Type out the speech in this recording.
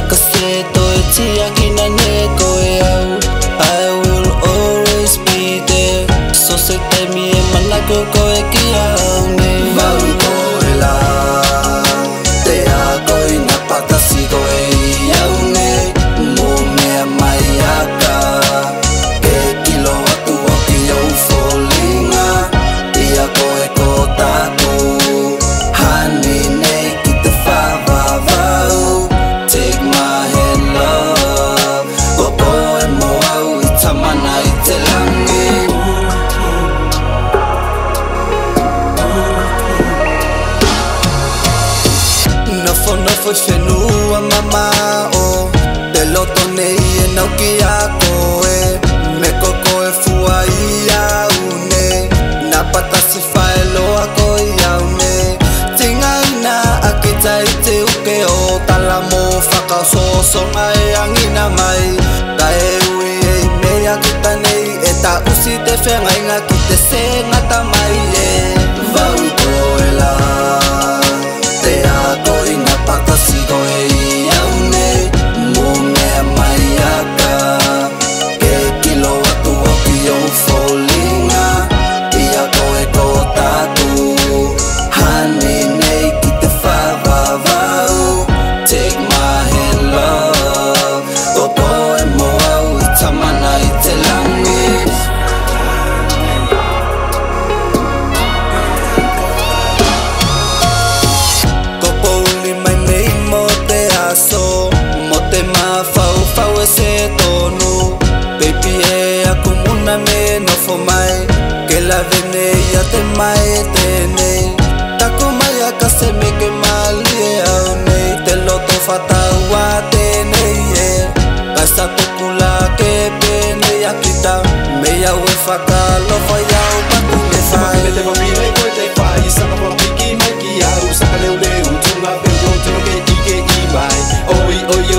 kasi to itiyakin na neko out. I will always be there. So se temi e manako ko e kia ne. Mau ko e la te a koi na patasi ko e iau ne. Mo mea mai aka ke kilo atu o ki au folinga. Ia ko e ko taku hani ne ki te whawawau. Take my hand love ko po e mo au I tamana I te langi. Nofo whenua mama o te loto nei e nau ki a koe. Me koko e fua I au ne. Na patasi whae loa ko I au ne. Tinga ina a ki tai te uke o tala mo whakasosonga e angina mai. Ka e ui e mea ki tanei e ta usi te whengainga ki te sengata mai e. Vau ko e la te a koi na patasi ko e iau ne. Mo mea mai aka ke kilo atu o ki au folinga. Ia ko e ko tatu hani nei ki te whawawau. Take my hand love ko po e mo au I tamana I te langi. Mo te mawhau e se tonu. Baby e aku muna me nofo mai. Ke la vene ia te mai e tenei. Tako mai a ka se me ke mali e au nei. Te loto whatau a tenei e. Ka sa tukula ke pene a kita. Me au e whakalofo iau patu me whai. Me te mawina I koe te whai. Saka whapiki mai ki au. Saka leu leu tunga peo tunu ke ike I mai. Oi oi